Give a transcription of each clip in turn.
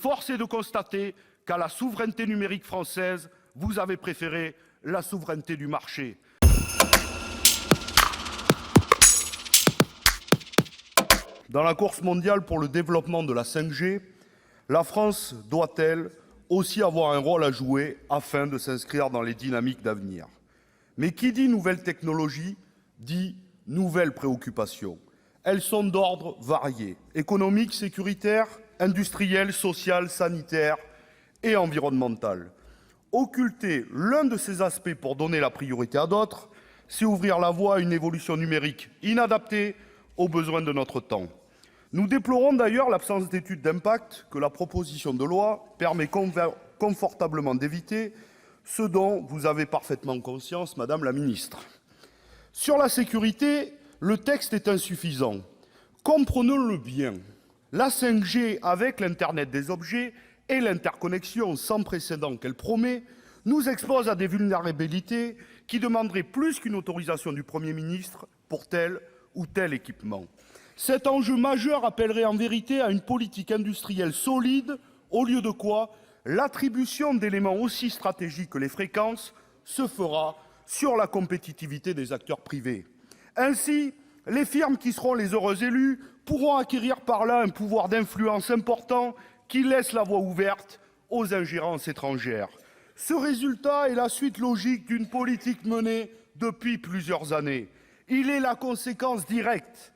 force est de constater qu'à la souveraineté numérique française, vous avez préféré la souveraineté du marché. Dans la course mondiale pour le développement de la 5G, la France doit-elle aussi avoir un rôle à jouer afin de s'inscrire dans les dynamiques d'avenir? Mais qui dit nouvelles technologies dit nouvelles préoccupations. Elles sont d'ordre varié: économique, sécuritaire, industriel, social, sanitaire et environnemental. Occulter l'un de ces aspects pour donner la priorité à d'autres, c'est ouvrir la voie à une évolution numérique inadaptée aux besoins de notre temps. Nous déplorons d'ailleurs l'absence d'études d'impact que la proposition de loi permet confortablement d'éviter, ce dont vous avez parfaitement conscience, Madame la Ministre. Sur la sécurité, le texte est insuffisant. Comprenons-le bien, la 5G, avec l'Internet des objets et l'interconnexion sans précédent qu'elle promet, nous expose à des vulnérabilités qui demanderaient plus qu'une autorisation du Premier ministre pour tel ou tel équipement. Cet enjeu majeur appellerait en vérité à une politique industrielle solide, au lieu de quoi l'attribution d'éléments aussi stratégiques que les fréquences se fera sur la compétitivité des acteurs privés. Ainsi, les firmes qui seront les heureux élus pourront acquérir par là un pouvoir d'influence important qui laisse la voie ouverte aux ingérences étrangères. Ce résultat est la suite logique d'une politique menée depuis plusieurs années. Il est la conséquence directe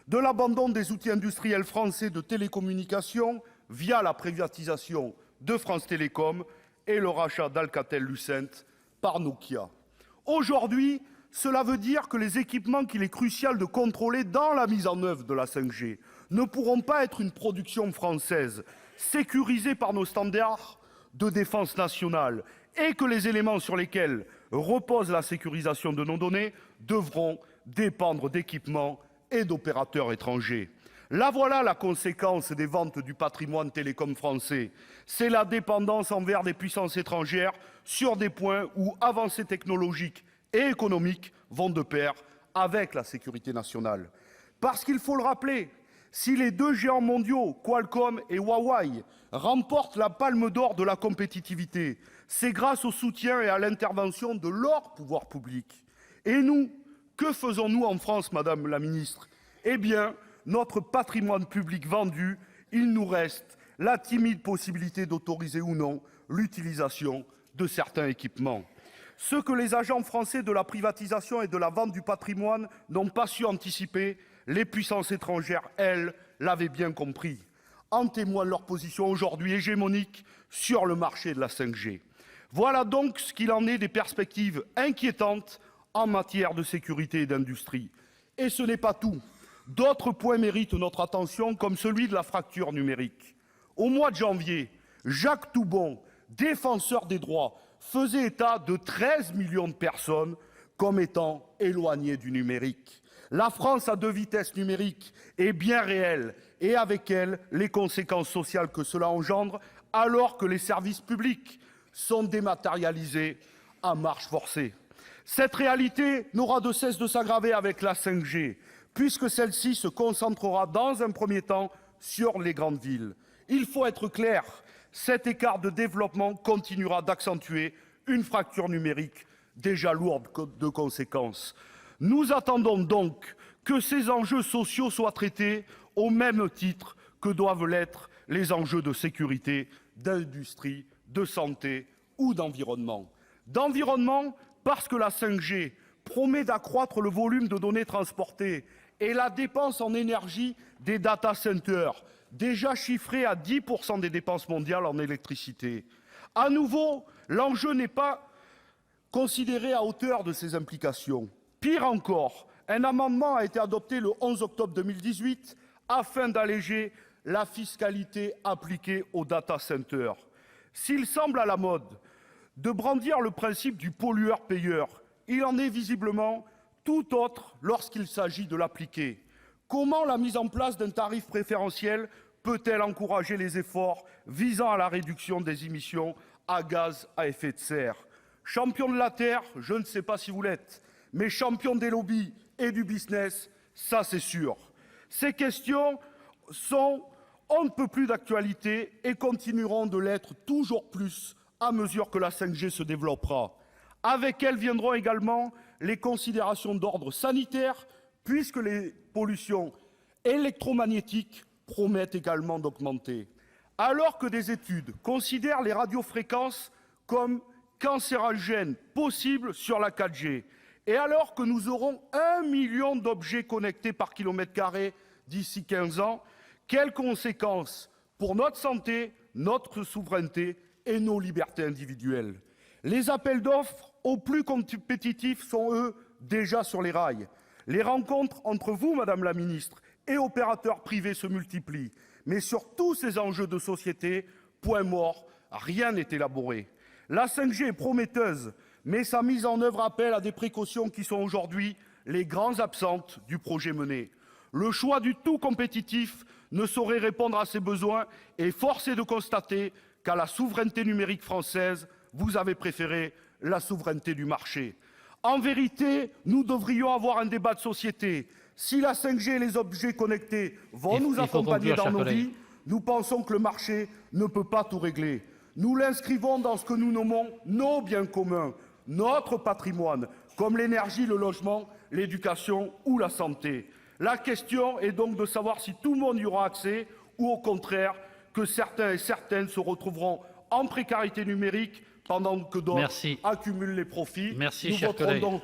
de l'abandon des outils industriels français de télécommunications via la privatisation de France Télécom et le rachat d'Alcatel-Lucent par Nokia. Aujourd'hui, cela veut dire que les équipements qu'il est crucial de contrôler dans la mise en œuvre de la 5G ne pourront pas être une production française, sécurisée par nos standards de défense nationale, et que les éléments sur lesquels repose la sécurisation de nos données devront dépendre d'équipements et d'opérateurs étrangers. Là voilà la conséquence des ventes du patrimoine télécom français. C'est la dépendance envers des puissances étrangères sur des points où avancées technologiques et économiques vont de pair avec la sécurité nationale. Parce qu'il faut le rappeler, si les deux géants mondiaux, Qualcomm et Huawei, remportent la palme d'or de la compétitivité, c'est grâce au soutien et à l'intervention de leurs pouvoirs publics. Et nous, que faisons-nous en France, Madame la Ministre? Eh bien, notre patrimoine public vendu, il nous reste la timide possibilité d'autoriser ou non l'utilisation de certains équipements. Ce que les agents français de la privatisation et de la vente du patrimoine n'ont pas su anticiper, les puissances étrangères, elles, l'avaient bien compris. En témoigne leur position aujourd'hui hégémonique sur le marché de la 5G. Voilà donc ce qu'il en est des perspectives inquiétantes en matière de sécurité et d'industrie. Et ce n'est pas tout. D'autres points méritent notre attention, comme celui de la fracture numérique. Au mois de janvier, Jacques Toubon, défenseur des droits, faisait état de 13 millions de personnes comme étant éloignées du numérique. La France à deux vitesses numériques est bien réelle, et avec elle, les conséquences sociales que cela engendre, alors que les services publics sont dématérialisés à marche forcée. Cette réalité n'aura de cesse de s'aggraver avec la 5G, puisque celle-ci se concentrera dans un premier temps sur les grandes villes. Il faut être clair, cet écart de développement continuera d'accentuer une fracture numérique déjà lourde de conséquences. Nous attendons donc que ces enjeux sociaux soient traités au même titre que doivent l'être les enjeux de sécurité, d'industrie, de santé ou d'environnement. D'environnement, parce que la 5G promet d'accroître le volume de données transportées et la dépense en énergie des data centers, déjà chiffrés à 10% des dépenses mondiales en électricité. À nouveau, l'enjeu n'est pas considéré à hauteur de ces implications. Pire encore, un amendement a été adopté le 11 octobre 2018 afin d'alléger la fiscalité appliquée aux data centers. S'il semble à la mode de brandir le principe du pollueur-payeur, il en est visiblement tout autre lorsqu'il s'agit de l'appliquer. Comment la mise en place d'un tarif préférentiel peut-elle encourager les efforts visant à la réduction des émissions à gaz à effet de serre? Champion de la Terre, je ne sais pas si vous l'êtes, mais champion des lobbies et du business, ça c'est sûr. Ces questions sont on ne peut plus d'actualité et continueront de l'être toujours plus à mesure que la 5G se développera. Avec elle viendront également les considérations d'ordre sanitaire, puisque les pollutions électromagnétiques promettent également d'augmenter. Alors que des études considèrent les radiofréquences comme cancérogènes possibles sur la 4G, et alors que nous aurons 1 million d'objets connectés par kilomètre carré d'ici 15 ans, quelles conséquences pour notre santé, notre souveraineté et nos libertés individuelles? Les appels d'offres aux plus compétitifs sont, eux, déjà sur les rails. Les rencontres entre vous, madame la ministre, et opérateurs privés se multiplient. Mais sur tous ces enjeux de société, point mort, rien n'est élaboré. La 5G est prometteuse, mais sa mise en œuvre appelle à des précautions qui sont aujourd'hui les grandes absentes du projet mené. Le choix du tout compétitif ne saurait répondre à ces besoins et force est de constater qu'à la souveraineté numérique française, vous avez préféré la souveraineté du marché. En vérité, nous devrions avoir un débat de société. Si la 5G et les objets connectés vont nous accompagner dans nos vies, nous pensons que le marché ne peut pas tout régler. Nous l'inscrivons dans ce que nous nommons nos biens communs, notre patrimoine, comme l'énergie, le logement, l'éducation ou la santé. La question est donc de savoir si tout le monde y aura accès ou au contraire que certains et certaines se retrouveront en précarité numérique pendant que d'autres accumulent les profits. Merci, nous cher voterons collègue. donc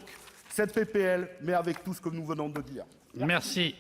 cette PPL, mais avec tout ce que nous venons de dire. Merci.